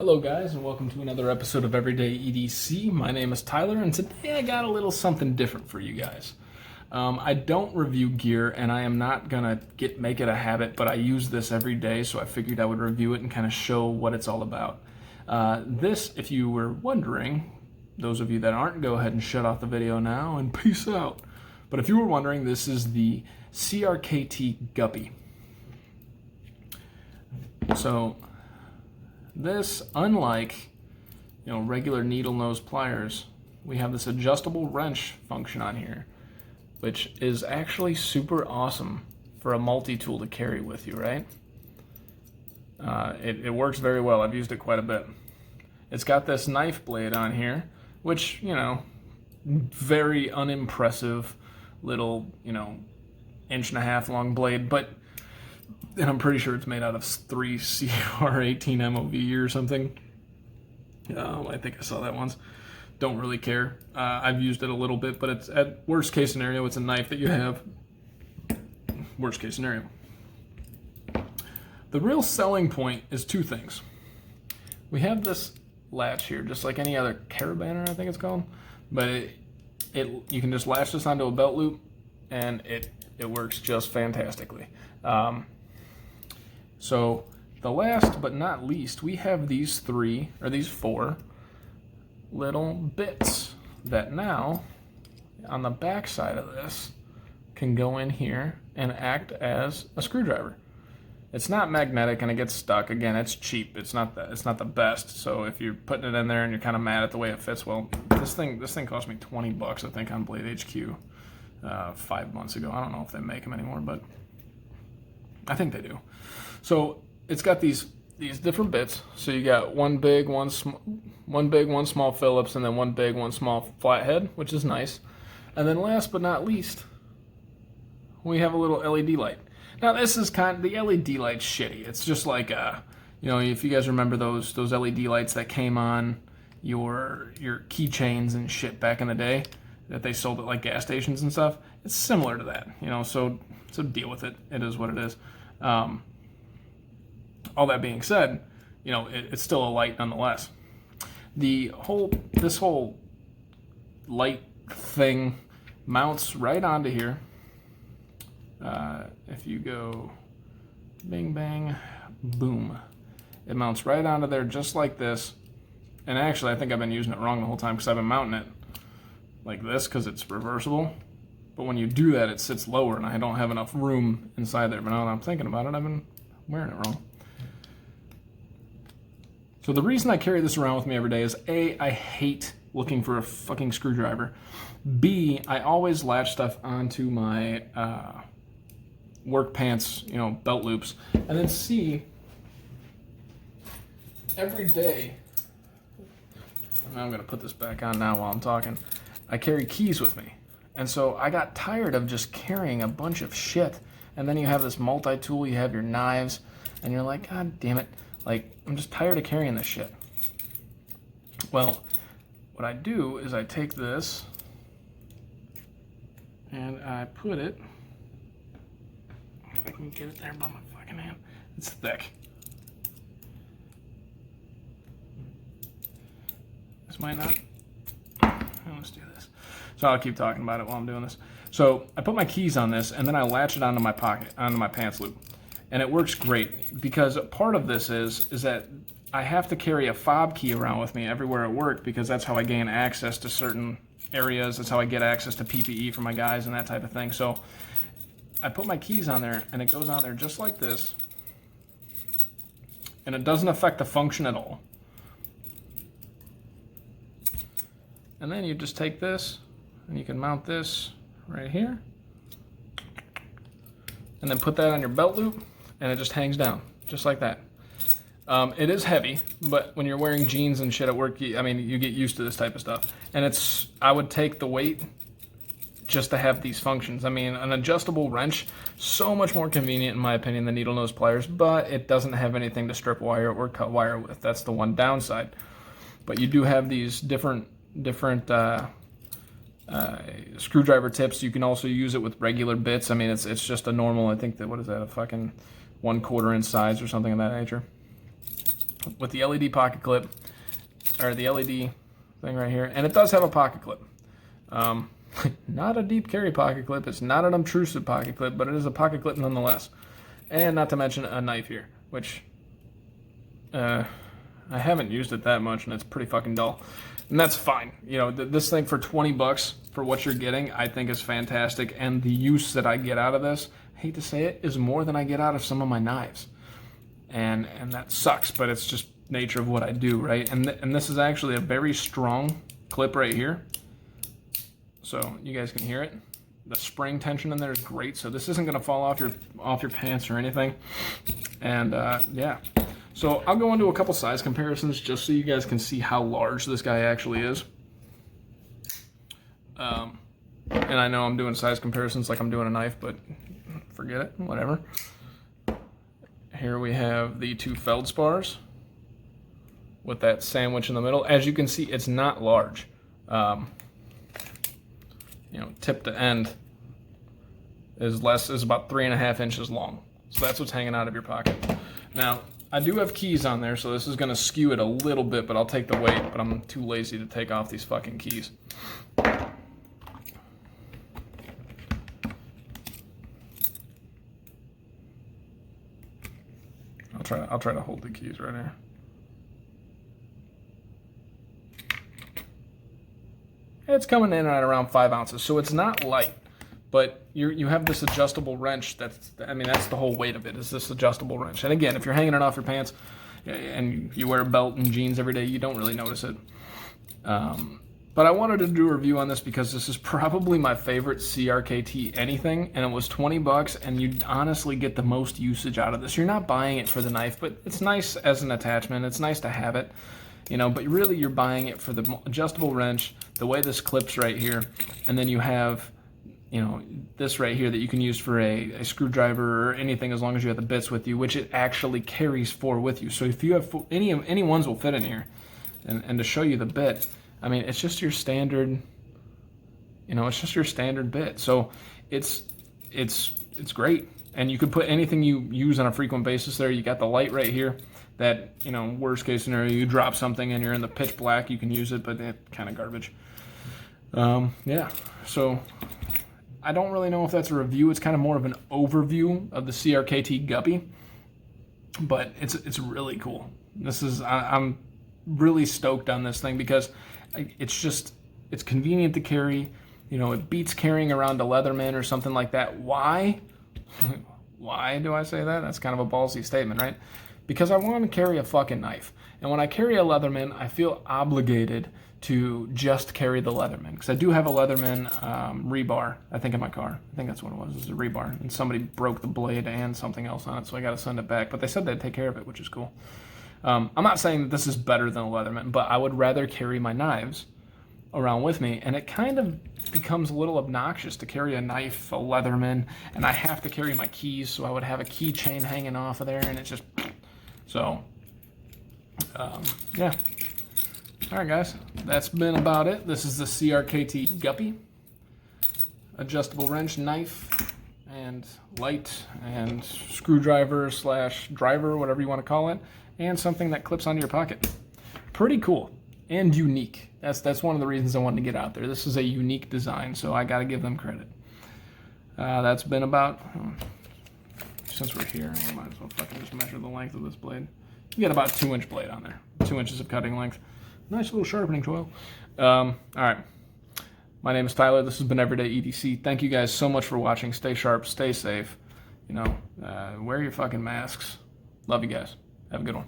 Hello guys, and welcome to another episode of Everyday EDC. My name is Tyler, and today I got a little something different for you guys. I don't review gear, and I am not gonna make it a habit, but I use this every day, so I figured I would review it and kind of show what it's all about. This, if you were wondering, those of you that aren't, go ahead and shut off the video now and peace out. But if you were wondering, this is the CRKT Guppie. So this, unlike regular needle nose pliers, we have this adjustable wrench function on here, which is actually super awesome for a multi-tool to carry with you, right? It works very well. I've used it quite a bit. It's got this knife blade on here, which, very unimpressive little, 1.5-inch long blade, and I'm pretty sure it's made out of 3 CR18 MOV or something. I think I saw that once. Don't really care. I've used it a little bit, but it's at worst case scenario, it's a knife that you have. Worst case scenario. The real selling point is 2 things. We have this latch here, just like any other carabaner, I think it's called, but you can just latch this onto a belt loop, and it works just fantastically. So the last but not least, we have these 4 little bits that now on the back side of this can go in here and act as a screwdriver. It's not magnetic and it gets stuck. Again, it's cheap. It's not the best. So if you're putting it in there and you're kind of mad at the way it fits, well, this thing cost me $20, I think, on Blade HQ 5 months ago. I don't know if they make them anymore, but I think they do. So it's got these different bits. So you got one big, one small Phillips, and then one big, one small flathead, which is nice. And then last but not least, we have a little LED light. Now this is the LED light's shitty. It's just like if you guys remember those LED lights that came on your keychains and shit back in the day that they sold at like gas stations and stuff. It's similar to that, so deal with it. It is what it is. All that being said, it's still a light nonetheless. This whole light thing mounts right onto here. If you go bing, bang, boom, it mounts right onto there just like this. And actually, I think I've been using it wrong the whole time because I've been mounting it like this because it's reversible. But when you do that, it sits lower, and I don't have enough room inside there. But now that I'm thinking about it, I've been wearing it wrong. So the reason I carry this around with me every day is A, I hate looking for a fucking screwdriver. B, I always latch stuff onto my work pants, belt loops. And then C, every day, I'm going to put this back on now while I'm talking, I carry keys with me. And so I got tired of just carrying a bunch of shit. And then you have this multi-tool, you have your knives, and you're like, God damn it. Like, I'm just tired of carrying this shit. Well, what I do is I take this and I put it, if I can get it there by my fucking hand. It's thick. This might not. Let's do this. So I'll keep talking about it while I'm doing this. So I put my keys on this, and then I latch it onto my pants loop. And it works great, because part of this is that I have to carry a fob key around with me everywhere at work, because that's how I gain access to certain areas. That's how I get access to PPE for my guys and that type of thing. So I put my keys on there, and it goes on there just like this. And it doesn't affect the function at all. And then you just take this, and you can mount this right here. And then put that on your belt loop, and it just hangs down, just like that. It is heavy, but when you're wearing jeans and shit at work, you get used to this type of stuff. And I would take the weight just to have these functions. An adjustable wrench, so much more convenient in my opinion than needle nose pliers, but it doesn't have anything to strip wire or cut wire with. That's the one downside. But you do have these different screwdriver tips. You can also use it with regular bits. It's just a normal, I think that, what is that, a fucking 1/4 inch size or something of that nature. with the LED pocket clip, or the LED thing right here, and it does have a pocket clip. Not a deep carry pocket clip. It's not an obtrusive pocket clip, but it is a pocket clip nonetheless. And not to mention a knife here, which I haven't used it that much, and it's pretty fucking dull. And that's fine. You know, this thing for 20 bucks for what you're getting, I think is fantastic. And the use that I get out of this, I hate to say it, is more than I get out of some of my knives. And that sucks, but it's just nature of what I do, right? And this is actually a very strong clip right here. So you guys can hear it. The spring tension in there is great. So this isn't gonna fall off your pants or anything. And yeah. So I'll go into a couple size comparisons just so you guys can see how large this guy actually is. And I know I'm doing size comparisons like I'm doing a knife, but forget it, whatever. Here we have the two feldspars with that sandwich in the middle. As you can see, it's not large. You know, tip to end is about 3.5 inches long. So that's what's hanging out of your pocket. Now, I do have keys on there, so this is gonna skew it a little bit, but I'll take the weight, but I'm too lazy to take off these fucking keys. I'll try to hold the keys right here. It's coming in at around 5 ounces, so it's not light, but you have this adjustable wrench. That's the whole weight of it, is this adjustable wrench. And again, if you're hanging it off your pants and you wear a belt and jeans every day, you don't really notice it. But I wanted to do a review on this because this is probably my favorite CRKT anything, and it was 20 bucks, and you honestly get the most usage out of this. You're not buying it for the knife, but it's nice as an attachment. It's nice to have it. You know, but really you're buying it for the adjustable wrench, the way this clips right here, and then you have, you know, this right here that you can use for a screwdriver or anything as long as you have the bits with you, which it actually carries for with you. So if you have any ones will fit in here. And to show you the bit, I mean, it's just your standard, you know, it's just your standard bit. So it's great. And you could put anything you use on a frequent basis there. You got the light right here. That, you know, worst case scenario, you drop something and you're in the pitch black, you can use it, but it's kind of garbage. Yeah, so I don't really know if that's a review. It's kind of more of an overview of the CRKT Guppie, but it's really cool. I'm really stoked on this thing because it's convenient to carry. You know, it beats carrying around a Leatherman or something like that. Why? Why do I say that? That's kind of a ballsy statement, right? Because I want to carry a fucking knife. And when I carry a Leatherman, I feel obligated to just carry the Leatherman. Because I do have a Leatherman rebar, I think, in my car. I think that's what it was. It was a rebar. And somebody broke the blade and something else on it, so I got to send it back. But they said they'd take care of it, which is cool. I'm not saying that this is better than a Leatherman, but I would rather carry my knives around with me. And it kind of becomes a little obnoxious to carry a knife, a Leatherman, and I have to carry my keys, so I would have a keychain hanging off of there, and it's just... So, yeah. All right, guys. That's been about it. This is the CRKT Guppie. Adjustable wrench, knife, and light, and screwdriver / driver, whatever you want to call it, and something that clips onto your pocket. Pretty cool and unique. That's one of the reasons I wanted to get out there. This is a unique design, so I got to give them credit. That's been about... Since we're here, we might as well fucking just measure the length of this blade. You get about 2-inch blade on there. 2 inches of cutting length. Nice little sharpening tool. All right. My name is Tyler. This has been Everyday EDC. Thank you guys so much for watching. Stay sharp. Stay safe. You know, wear your fucking masks. Love you guys. Have a good one.